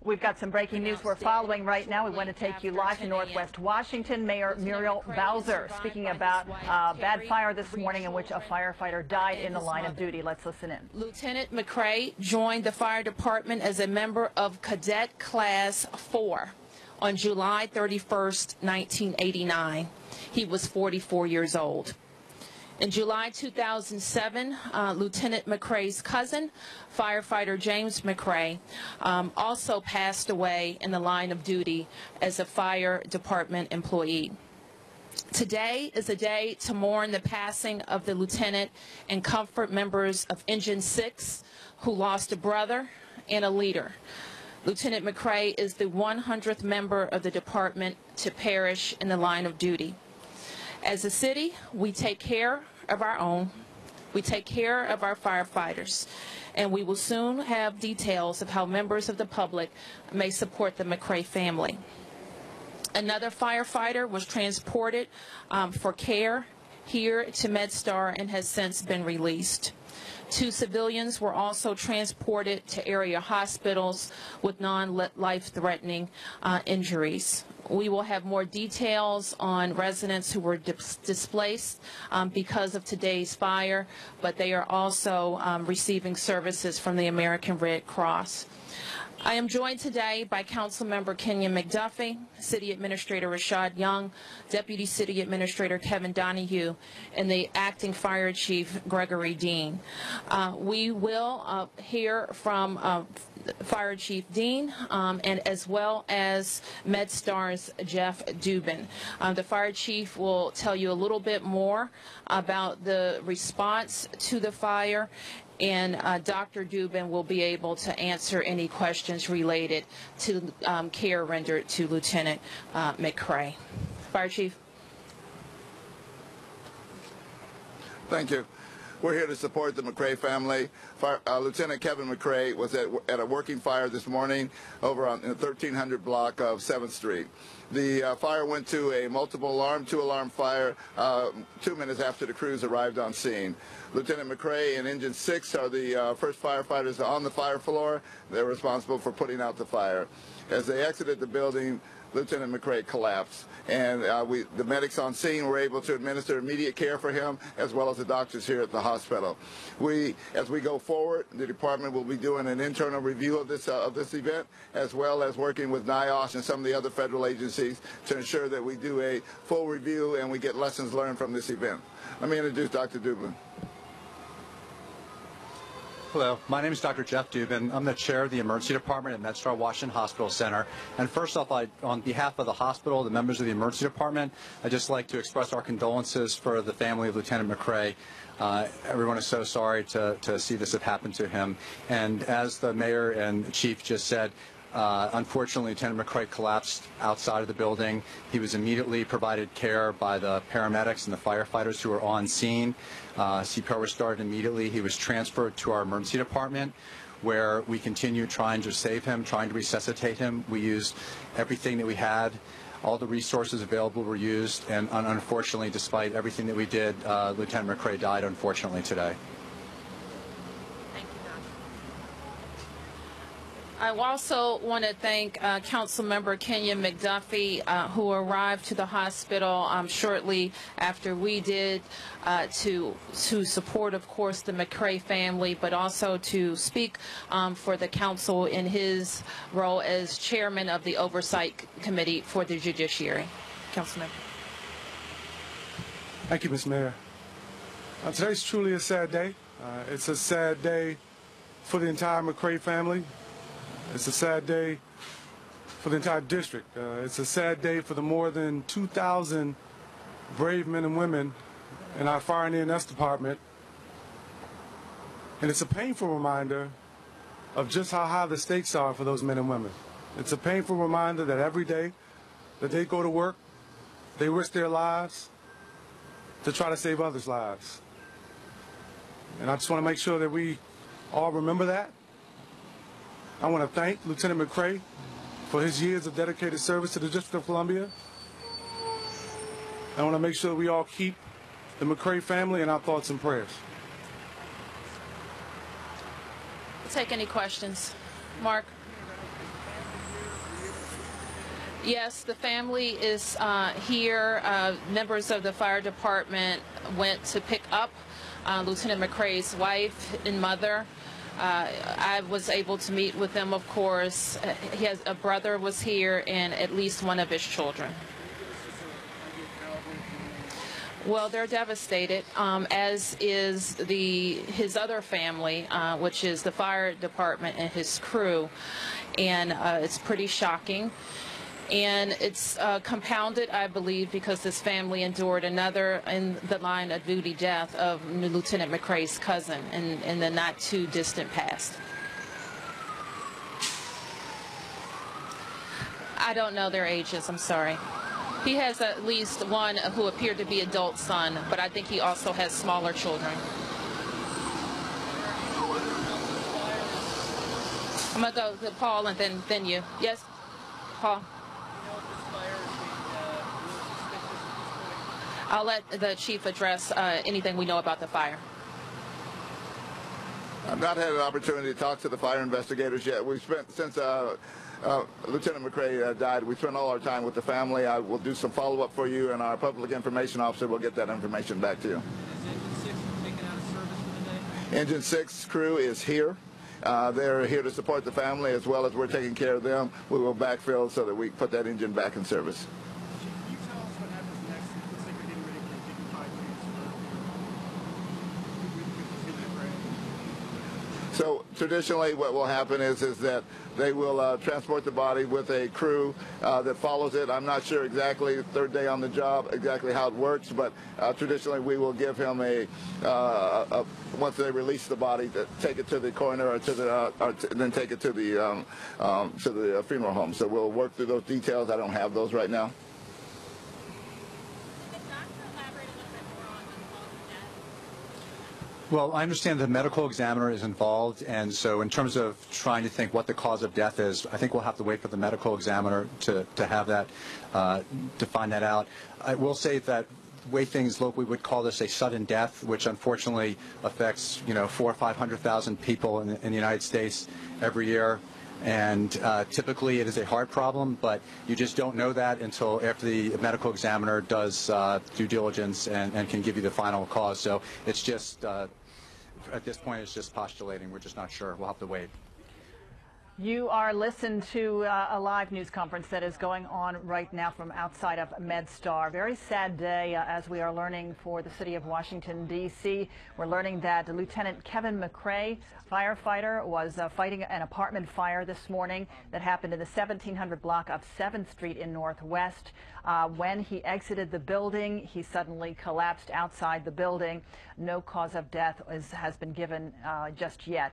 We've got some breaking news we're following right now. We want to take you live to Northwest Washington. Mayor Muriel Bowser speaking about bad fire this morning in which a firefighter died in the line of duty. Let's listen in. Lieutenant McCray joined the fire department as a member of Cadet Class 4 on July 31st, 1989. He was 44 years old. In July 2007, Lieutenant McCray's cousin, firefighter James McCray, also passed away in the line of duty as a fire department employee. Today is a day to mourn the passing of the lieutenant and comfort members of Engine 6 who lost a brother and a leader. Lieutenant McCray is the 100th member of the department to perish in the line of duty. As a city, we take care of our own, we take care of our firefighters, and we will soon have details of how members of the public may support the McCray family. Another firefighter was transported for care here to MedStar and has since been released. 2 civilians were also transported to area hospitals with non-life-threatening injuries. We will have more details on residents who were displaced because of today's fire, but they are also receiving services from the American Red Cross. I am joined today by Councilmember Kenya McDuffie, City Administrator Rashad Young, Deputy City Administrator Kevin Donahue, and the Acting Fire Chief Gregory Dean. We will hear from Fire Chief Dean and as well as MedStar's Jeff Dubin. The Fire Chief will tell you a little bit more about the response to the fire, and Dr. Dubin will be able to answer any questions related to care rendered to Lieutenant McCray. Fire Chief. Thank you. We're here to support the McCray family. Lieutenant Kevin McCray was at a working fire this morning over on the 1300 block of 7th Street. The fire went to a two-alarm fire 2 minutes after the crews arrived on scene. Lieutenant McCray and Engine 6 are the first firefighters on the fire floor. They're responsible for putting out the fire. As they exited the building, Lieutenant McCray collapsed, and the medics on scene were able to administer immediate care for him, as well as the doctors here at the hospital. As we go forward, the department will be doing an internal review of this event, as well as working with NIOSH and some of the other federal agencies to ensure that we do a full review and we get lessons learned from this event. Let me introduce Dr. Dubin. Hello, my name is Dr. Jeff Dubin. I'm the chair of the emergency department at MedStar Washington Hospital Center. And first off, on behalf of the hospital, the members of the emergency department, I'd just like to express our condolences for the family of Lieutenant McCray. Everyone is so sorry to see this have happened to him. And as the mayor and chief just said, unfortunately, Lieutenant McCray collapsed outside of the building. He was immediately provided care by the paramedics and the firefighters who were on scene. CPR was started immediately. He was transferred to our emergency department, where we continued trying to save him, trying to resuscitate him. We used everything that we had. All the resources available were used, and unfortunately, despite everything that we did, Lieutenant McCray died, unfortunately, today. I also want to thank Councilmember Kenya McDuffie, who arrived to the hospital shortly after we did, to support, of course, the McCray family, but also to speak for the council in his role as chairman of the Oversight Committee for the Judiciary. Councilmember. Thank you, Ms. Mayor. Today's truly a sad day. It's a sad day for the entire McCray family. It's a sad day for the entire district. It's a sad day for the more than 2,000 brave men and women in our fire and EMS department. And it's a painful reminder of just how high the stakes are for those men and women. It's a painful reminder that every day that they go to work, they risk their lives to try to save others' lives. And I just want to make sure that we all remember that. I want to thank Lieutenant McCray for his years of dedicated service to the District of Columbia. I want to make sure we all keep the McCray family in our thoughts and prayers. We'll take any questions. Mark. Yes, the family is here. Members of the fire department went to pick up Lieutenant McCrae's wife and mother. I was able to meet with them, of course. A brother was here and at least one of his children. Well, they're devastated, as is his other family, which is the fire department and his crew, and it's pretty shocking. And it's compounded, I believe, because this family endured another in the line of duty death of Lieutenant McCrae's cousin in the not too distant past. I don't know their ages, I'm sorry. He has at least one who appeared to be adult son, but I think he also has smaller children. I'm going to go to Paul and then you. Yes, Paul? I'll let the chief address anything we know about the fire. I've not had an opportunity to talk to the fire investigators yet. We've spent, since Lieutenant McCrae died, we spent all our time with the family. I will do some follow-up for you, and our public information officer will get that information back to you. Is Engine 6 taken out of service for the day? Engine 6 crew is here. They're here to support the family as well as we're taking care of them. We will backfill so that we put that engine back in service. Can you tell us what happens next? It looks like you're getting ready for a dignified transfer. So traditionally what will happen is that they will transport the body with a crew that follows it. I'm not sure exactly, the third day on the job, exactly how it works, but traditionally we will give him once they release the body, to take it to the coroner or then take it to the funeral home. So we'll work through those details. I don't have those right now. Well, I understand the medical examiner is involved, and so in terms of trying to think what the cause of death is, I think we'll have to wait for the medical examiner to have that, to find that out. I will say that the way things look, we would call this a sudden death, which unfortunately affects, 400,000 or 500,000 people in the United States every year. And typically it is a heart problem, but you just don't know that until after the medical examiner does due diligence and can give you the final cause. So it's just, at this point, it's just postulating. We're just not sure. We'll have to wait. You are listening to a live news conference that is going on right now from outside of MedStar. Very sad day as we are learning for the city of Washington, D.C. We're learning that Lieutenant Kevin McCrae, firefighter, was fighting an apartment fire this morning that happened in the 1700 block of 7th Street in Northwest. When he exited the building, he suddenly collapsed outside the building. No cause of death has been given just yet.